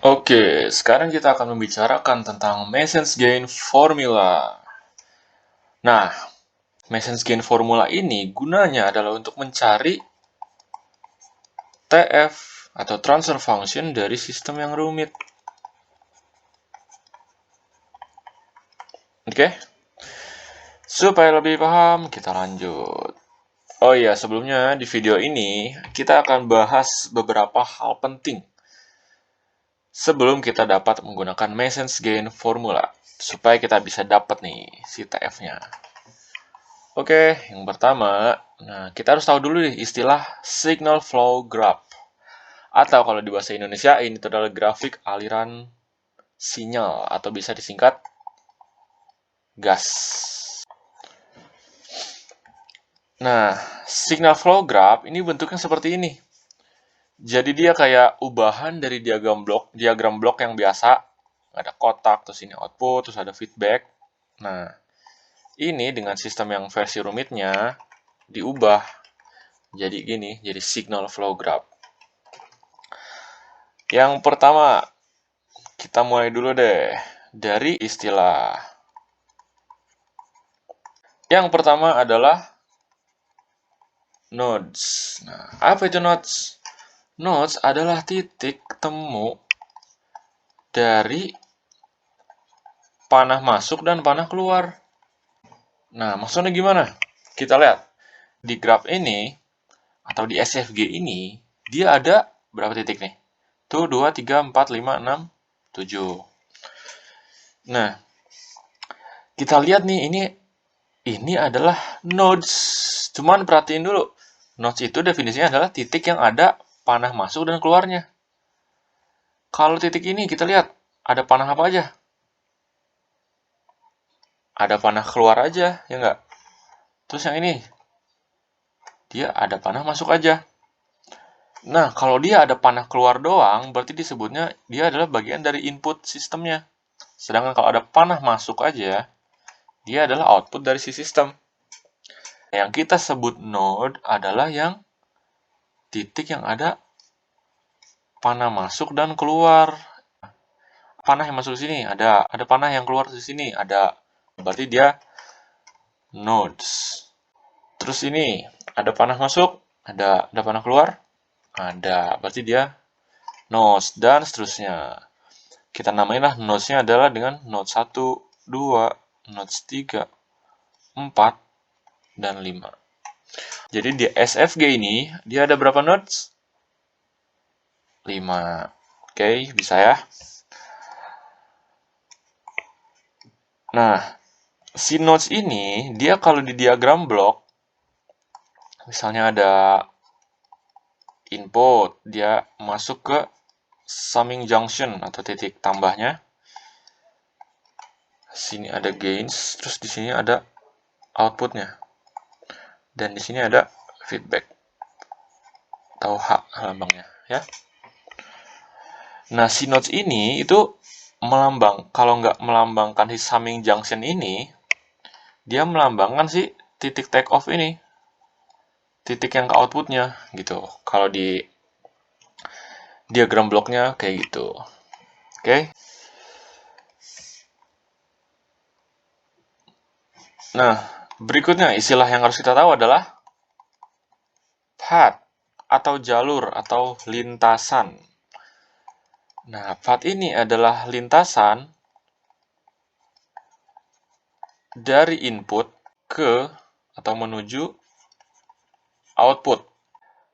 Oke, sekarang kita akan membicarakan tentang Mason's gain formula. Nah, Mason's gain formula ini gunanya adalah untuk mencari TF atau transfer function dari sistem yang rumit. Oke? Supaya lebih paham, kita lanjut. Oh iya, sebelumnya di video ini kita akan bahas beberapa hal penting sebelum kita dapat menggunakan Mason's gain formula supaya kita bisa dapat nih si TF-nya. Oke, yang pertama, kita harus tahu dulu nih istilah signal flow graph. Atau kalau di bahasa Indonesia, ini adalah grafik aliran sinyal atau bisa disingkat GAS. Nah, signal flow graph ini bentuknya seperti ini. Jadi dia kayak ubahan dari diagram blok yang biasa. Ada kotak, terus ini output, terus ada feedback. Nah, ini dengan sistem yang versi rumitnya diubah jadi gini, jadi signal flow graph. Yang pertama, kita mulai dulu deh dari istilah. Yang pertama adalah nodes. Nah, apa itu nodes? Nodes adalah titik temu dari panah masuk dan panah keluar. Nah, maksudnya gimana? Kita lihat. Di graf ini, atau di SFG ini, dia ada berapa titik nih? Tuh, 2, 3, 4, 5, 6, 7. Nah, kita lihat nih, ini adalah nodes. Cuman perhatiin dulu. Nodes itu definisinya adalah titik yang ada panah masuk dan keluarnya. Kalau titik ini kita lihat, ada panah apa aja? Ada panah keluar aja, ya nggak? Terus yang ini, dia ada panah masuk aja. Nah, kalau dia ada panah keluar doang, berarti disebutnya dia adalah bagian dari input sistemnya. Sedangkan kalau ada panah masuk aja, dia adalah output dari si sistem. Yang kita sebut node adalah yang titik yang ada panah masuk dan keluar. Panah yang masuk ke sini ada panah yang keluar ke sini ada. Berarti dia nodes. Terus ini ada panah masuk, ada panah keluar, ada. Berarti dia nodes dan seterusnya. Kita namainlah nodes-nya adalah dengan nodes 1, 2, nodes 3, 4, dan 5. Jadi di SFG ini, dia ada berapa nodes? 5. Oke, bisa ya. Nah, si nodes ini, dia kalau di diagram blok, misalnya ada input, dia masuk ke summing junction atau titik tambahnya. Sini ada gains, terus di sini ada outputnya. Dan di sini ada feedback atau H lambangnya, ya. Nah, si nodes ini itu kalau nggak melambangkan si summing junction ini, dia melambangkan si titik take off ini, titik yang ke outputnya, gitu. Kalau di diagram bloknya kayak gitu. Oke. Nah, berikutnya istilah yang harus kita tahu adalah path atau jalur atau lintasan. Nah, path ini adalah lintasan dari input ke atau menuju output.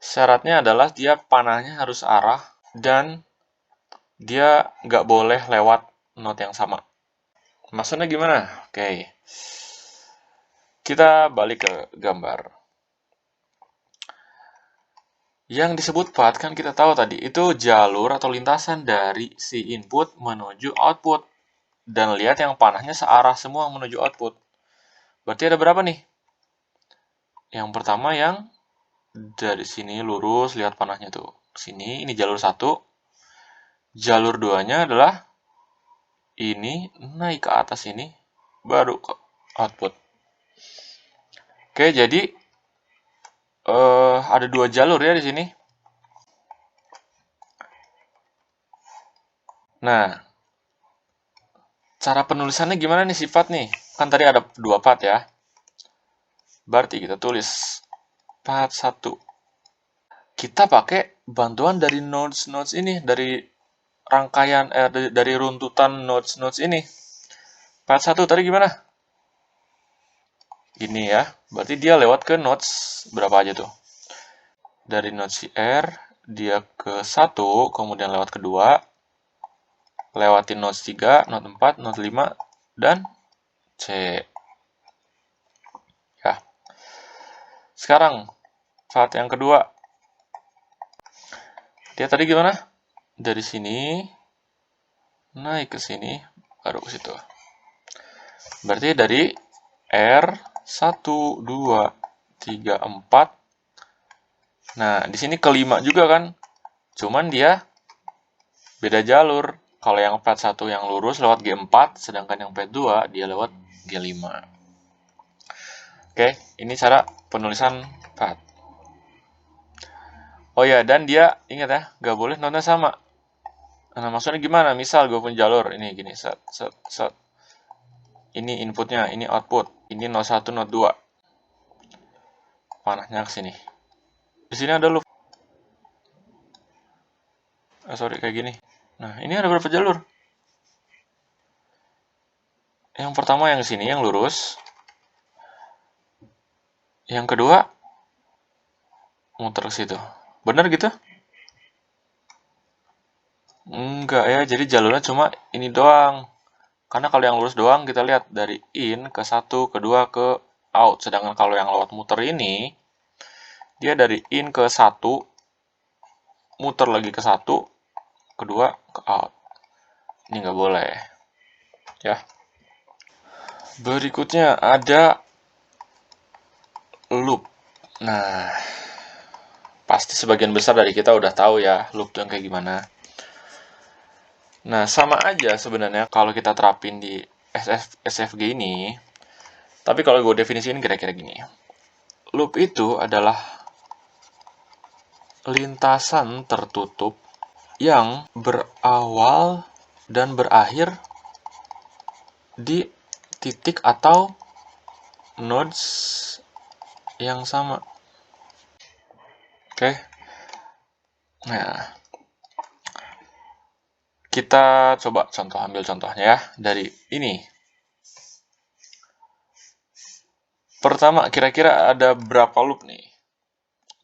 Syaratnya adalah dia panahnya harus arah dan dia nggak boleh lewat node yang sama. Maksudnya gimana? Oke. Kita balik ke gambar. Yang disebut path kan kita tahu tadi, itu jalur atau lintasan dari si input menuju output. Dan lihat yang panahnya searah semua menuju output. Berarti ada berapa nih? Yang pertama yang dari sini lurus, lihat panahnya tuh. Sini, ini jalur 1. Jalur 2-nya adalah ini naik ke atas ini, baru ke output. Oke, jadi ada 2 jalur ya di sini. Nah, cara penulisannya gimana nih sifat nih? Kan tadi ada 2 part ya. Berarti kita tulis part 1. Kita pakai bantuan dari nodes-nodes ini, dari rangkaian dari runtutan nodes-nodes ini. Part 1 tadi gimana? Ini ya. Berarti dia lewat ke nodes berapa aja tuh? Dari node CR dia ke 1, kemudian lewat ke 2, lewatin node 3, node 4, node 5 dan C. Ya. Sekarang part yang kedua. Dia tadi gimana? Dari sini naik ke sini baru ke situ. Berarti dari R1 2 3 4. Nah, di sini kelima juga kan. Cuman dia beda jalur. Kalau yang part 1 yang lurus lewat G4, sedangkan yang part 2 dia lewat G5. Oke, ini cara penulisan part. Oh ya, dan dia ingat ya, nggak boleh notnya sama. Nah, maksudnya gimana? Misal gue punya jalur ini gini, set. Ini inputnya, ini output, ini 01, 02. Panahnya ke sini. Di sini ada loop. Sorry, kayak gini. Nah, ini ada berapa jalur? Yang pertama yang sini, yang lurus. Yang kedua, muter ke situ. Bener gitu? Enggak ya, jadi jalurnya cuma ini doang. Karena kalau yang lurus doang, kita lihat dari in ke 1, kedua ke out. Sedangkan kalau yang lewat muter ini, dia dari in ke 1, muter lagi ke 1, kedua ke out. Ini nggak boleh. Ya. Berikutnya ada loop. Nah, pasti sebagian besar dari kita udah tahu ya loop itu yang kayak gimana. Nah, sama aja sebenarnya kalau kita terapin di SFG ini. Tapi kalau gue definisiin kira-kira gini. Loop itu adalah lintasan tertutup yang berawal dan berakhir di titik atau nodes yang sama. Oke. Nah, kita coba ambil contohnya ya dari ini. Pertama, kira-kira ada berapa loop nih?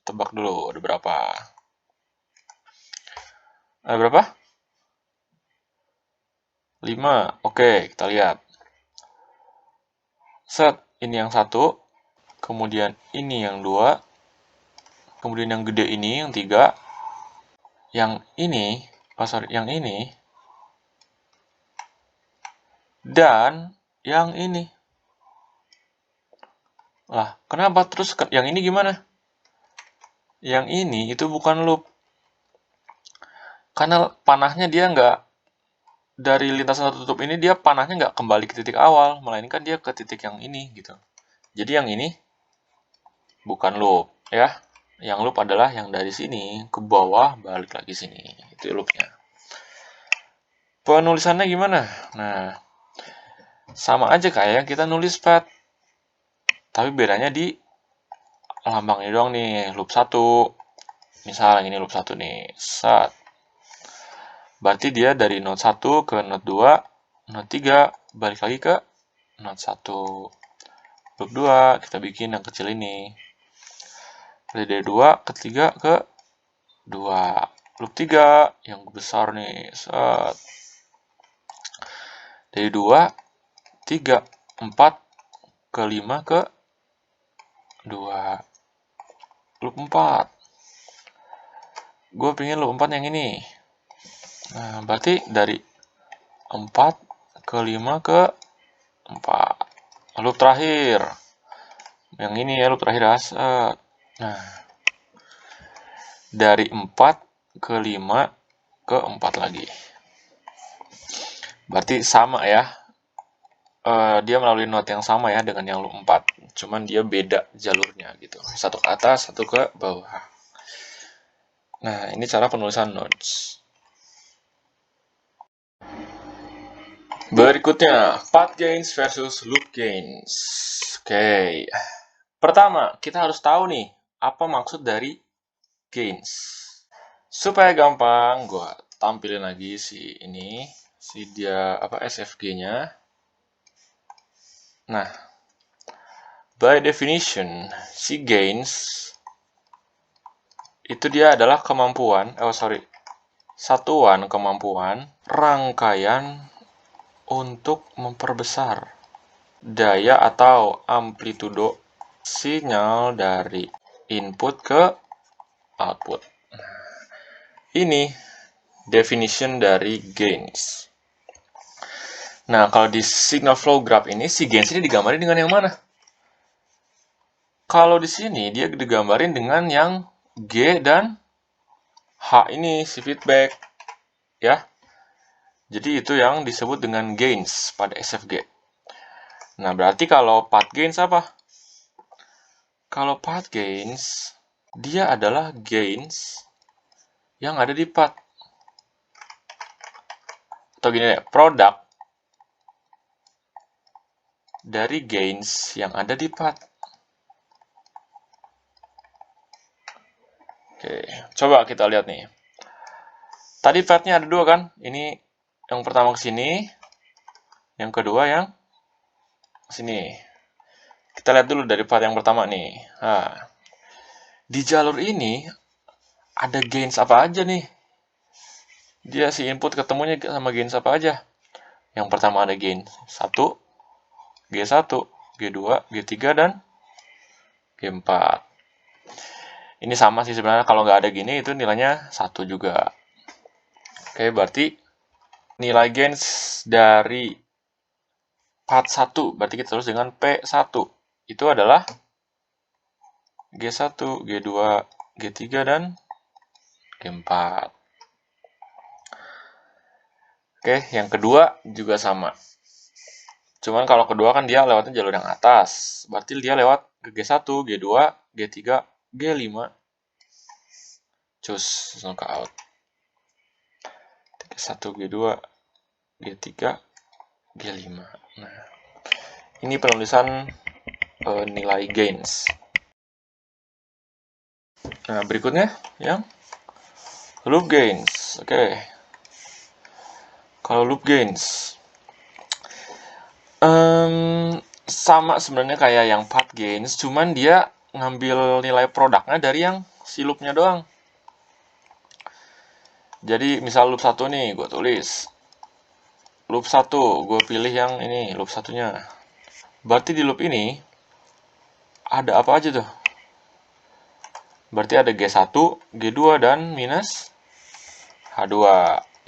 Tebak dulu, ada berapa? Ada berapa? 5. Oke, kita lihat. Set, ini yang 1, kemudian ini yang 2, kemudian yang gede ini yang 3, yang ini, yang ini, dan yang ini. Lah, kenapa terus yang ini gimana? Yang ini itu bukan loop. Karena panahnya dia nggak, dari lintasan tertutup ini dia panahnya nggak kembali ke titik awal, melainkan dia ke titik yang ini gitu. Jadi yang ini bukan loop ya. Yang loop adalah yang dari sini ke bawah balik lagi sini. Itu loopnya. Penulisannya gimana? Nah, sama aja kayak kita nulis path. Tapi bedanya di lambangnya doang nih, loop 1. Misal ini loop 1 nih. Set. Berarti dia dari node 1 ke node 2, node 3, balik lagi ke node 1. Loop 2, kita bikin yang kecil ini. Dari 2 ke 3 ke 2. Loop 3, yang besar nih. Set. Dari 2, 3, 4, ke 5 ke 2. Loop 4. Gue pengen loop 4 yang ini. Nah, berarti dari 4 ke 5 ke 4. Loop terakhir. Yang ini ya, loop terakhir aset. Nah, dari 4 ke 5 ke 4 lagi. Berarti sama ya. Dia melalui node yang sama ya dengan yang loop 4. Cuman dia beda jalurnya gitu. Satu ke atas, satu ke bawah. Nah, ini cara penulisan nodes. Berikutnya, path gains versus loop gains. Oke. Pertama, kita harus tahu nih, apa maksud dari gains. Supaya gampang, gue tampilin lagi si SFG-nya. Nah, by definition, si gains itu dia adalah satuan kemampuan rangkaian untuk memperbesar daya atau amplitudo sinyal dari input ke output. Ini definition dari gains. Nah, kalau di signal flow graph ini, si gains ini digambarin dengan yang mana? Kalau di sini, dia digambarin dengan yang G dan H ini, si feedback. Ya. Jadi itu yang disebut dengan gains pada SFG. Nah, berarti kalau path gains apa? Kalau path gains, dia adalah gains yang ada di path. Atau gini ya, produk dari gains yang ada di path. Oke, coba kita lihat nih. Tadi path-nya ada dua kan? Ini yang pertama ke sini, yang kedua yang ke sini. Kita lihat dulu dari path yang pertama nih. Nah, di jalur ini ada gains apa aja nih? Dia si input ketemunya sama gains apa aja? Yang pertama ada gain 1, G1, G2, G3, dan G4. Ini sama sih sebenarnya, kalau nggak ada gini itu nilainya 1 juga. Oke, berarti nilai gains dari path 1, berarti kita tulis dengan P1. Itu adalah G1, G2, G3, dan G4. Oke, yang kedua juga sama. Cuman kalau kedua kan dia lewatnya jalur yang atas. Berarti dia lewat ke G1, G2, G3, G5. Cus, langsung ke out. G1, G2, G3, G5. Nah, ini penulisan nilai gains. Nah, berikutnya yang loop gains. Oke. Kalau loop gains sama sebenarnya kayak yang path gains, cuman dia ngambil nilai produknya dari yang si loopnya doang. Jadi misal loop 1 nih, gue tulis loop 1, gue pilih yang ini, loop satunya. Berarti di loop ini ada apa aja tuh? Berarti ada G1, G2, dan minus H2.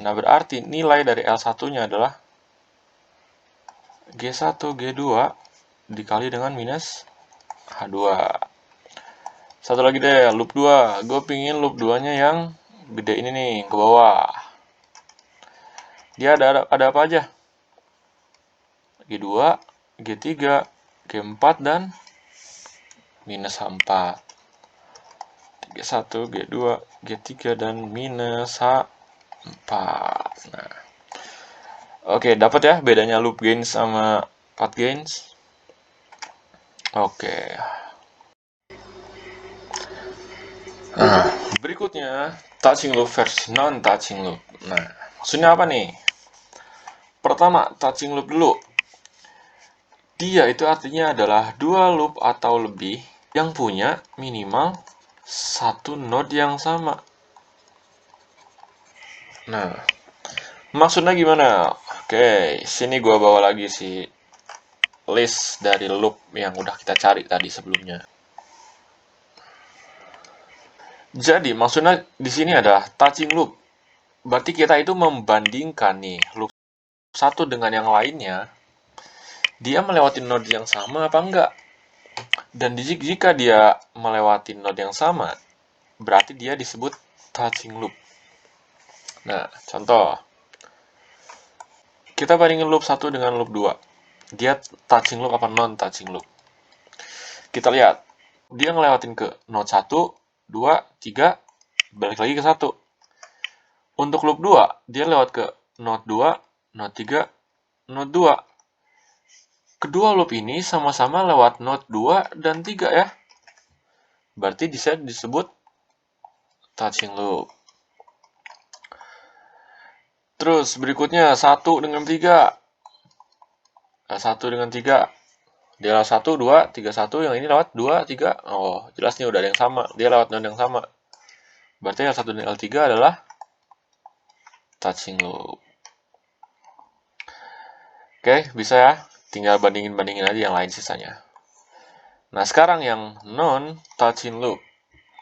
Nah, berarti nilai dari L1-nya adalah G1, G2 dikali dengan minus H2. Satu lagi deh, loop 2. Gue pingin loop 2-nya yang gede ini nih, ke bawah. Dia ada apa aja? G2, G3, G4, dan minus H4. G1, G2, G3, dan minus H4. Nah, oke, dapat ya bedanya loop gains sama path gains? Oke. Nah, berikutnya touching loop versus non-touching loop. Nah, maksudnya apa nih? Pertama, touching loop dulu. Dia itu artinya adalah dua loop atau lebih yang punya minimal satu node yang sama. Nah, maksudnya gimana? Oke, sini gua bawa lagi si list dari loop yang udah kita cari tadi sebelumnya. Jadi, maksudnya di sini adalah touching loop. Berarti kita itu membandingkan nih loop satu dengan yang lainnya. Dia melewati node yang sama apa enggak? Dan jika dia melewati node yang sama, berarti dia disebut touching loop. Nah, contoh. Kita bandingin loop 1 dengan loop 2. Dia touching loop apa non-touching loop? Kita lihat. Dia ngelewatin ke node 1, 2, 3, balik lagi ke 1. Untuk loop 2, dia lewat ke node 2, node 3, node 2. Kedua loop ini sama-sama lewat node 2 dan 3 ya. Berarti bisa disebut touching loop. Terus berikutnya 1 dengan 3. 1 dengan 3. Dia lewat 1, 2, 3, 1. Yang ini lewat 2, 3. Oh, jelas nih udah ada yang sama. Dia lewat node yang sama. Berarti L1 dan L3 adalah touching loop. Oke, bisa ya. Tinggal bandingin-bandingin aja yang lain sisanya. Nah, sekarang yang non-touching loop.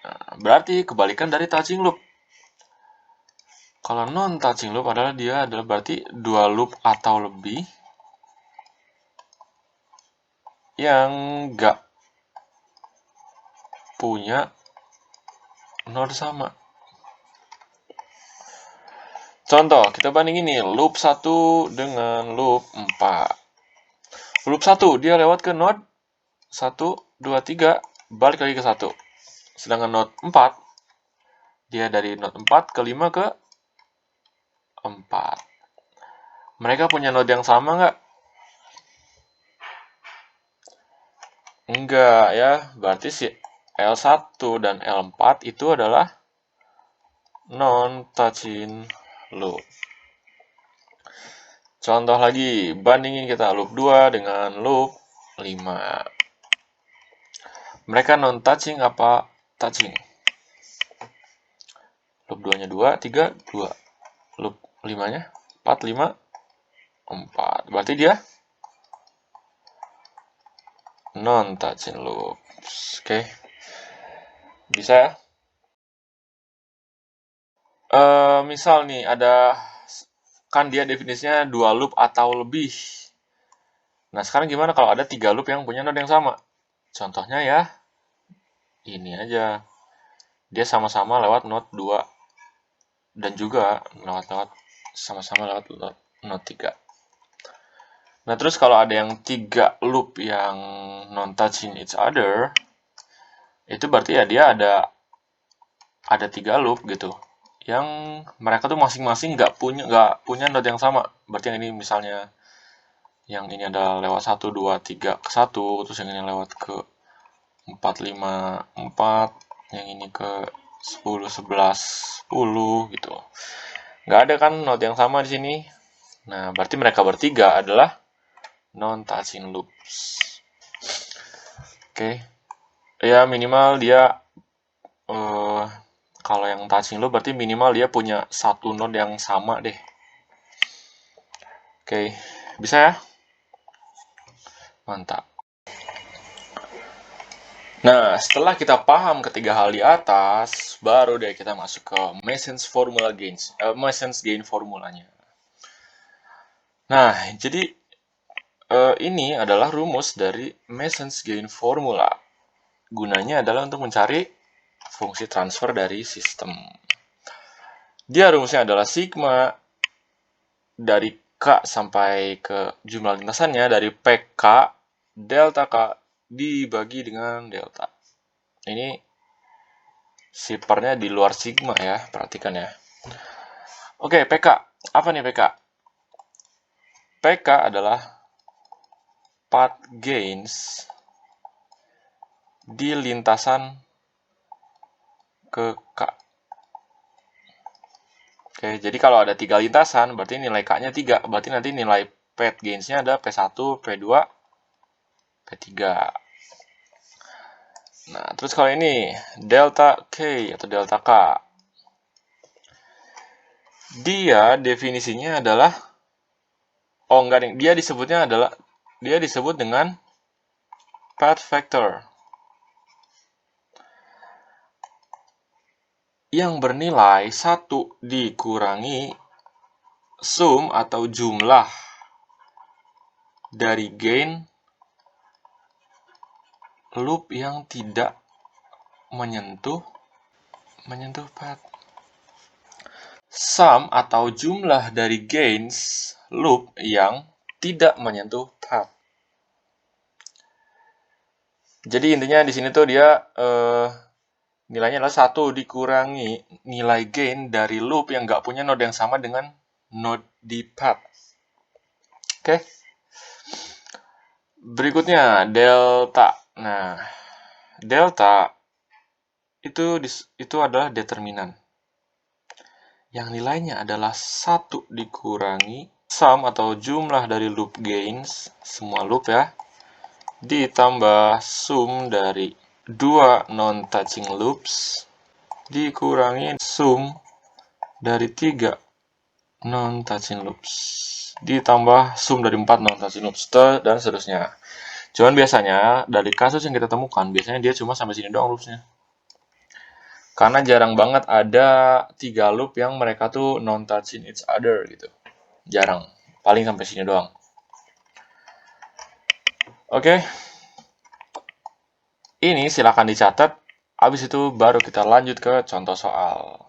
Nah, berarti kebalikan dari touching loop. Kalau non-touching loop adalah dia adalah berarti dua loop atau lebih yang nggak punya node sama. Contoh, kita bandingin nih, loop 1 dengan loop 4. Loop 1, dia lewat ke node 1, 2, 3, balik lagi ke 1. Sedangkan node 4, dia dari node 4 ke 5 ke 4. Mereka punya node yang sama nggak? Enggak ya, berarti si L1 dan L4 itu adalah non-touching loop. Contoh lagi, bandingin kita loop 2 dengan loop 5. Mereka non-touching apa touching? Loop 2-nya 2, 3, 2. Loop 5-nya 4, 5, 4. Berarti dia non-touching loop. Oke. Bisa ya? Misal nih, ada kan dia definisinya 2 loop atau lebih. Nah, sekarang gimana kalau ada 3 loop yang punya node yang sama? Contohnya ya, ini aja. Dia sama-sama lewat node 2 dan juga sama-sama lewat node 3. Nah, terus kalau ada yang 3 loop yang non-touching each other, itu berarti ya dia ada 3 loop gitu. Yang mereka tuh masing-masing nggak punya node yang sama. Berarti yang ini misalnya yang ini adalah lewat 1, 2, 3 ke 1, terus yang ini lewat ke 4, 5, 4, yang ini ke 10, 11, 10 gitu. Nggak ada kan node yang sama di sini. Nah, berarti mereka bertiga adalah non-touching loops. Oke. Ya, minimal dia kalau yang touching loop berarti minimal dia punya satu node yang sama deh. Oke, bisa ya? Mantap. Nah, setelah kita paham ketiga hal di atas, baru deh kita masuk ke Mason's gain formulanya. Nah, jadi ini adalah rumus dari Mason's gain formula. Gunanya adalah untuk mencari fungsi transfer dari sistem. Dia rumusnya adalah sigma dari K sampai ke jumlah lintasannya dari PK delta K dibagi dengan delta. Ini sipernya di luar sigma ya, perhatikan ya. Oke, PK. Apa nih PK? PK adalah path gains di lintasan ke K. Oke, jadi kalau ada 3 lintasan, berarti nilai K-nya 3. Berarti nanti nilai path gains-nya ada P1, P2, P3. Nah, terus kalau ini, delta K atau delta K. Dia definisinya adalah, oh enggak nih, dia disebut dengan path vector. Yang bernilai 1 dikurangi sum atau jumlah dari gain loop yang tidak menyentuh path. Sum atau jumlah dari gains loop yang tidak menyentuh path. Jadi intinya di sini tuh dia nilainya adalah 1 dikurangi nilai gain dari loop yang nggak punya node yang sama dengan node di path. Oke. Berikutnya delta. Nah, delta itu adalah determinan. Yang nilainya adalah 1 dikurangi sum atau jumlah dari loop gains, semua loop ya, ditambah sum dari 2 non-touching loops, dikurangi sum dari 3 non-touching loops, ditambah sum dari 4 non-touching loops, dan seterusnya. Cuman biasanya, dari kasus yang kita temukan, biasanya dia cuma sampai sini doang loopsnya. Karena jarang banget ada 3 loop yang mereka tuh non-touching each other gitu. Jarang. Paling sampai sini doang. Oke. Ini silakan dicatat. Habis itu baru kita lanjut ke contoh soal.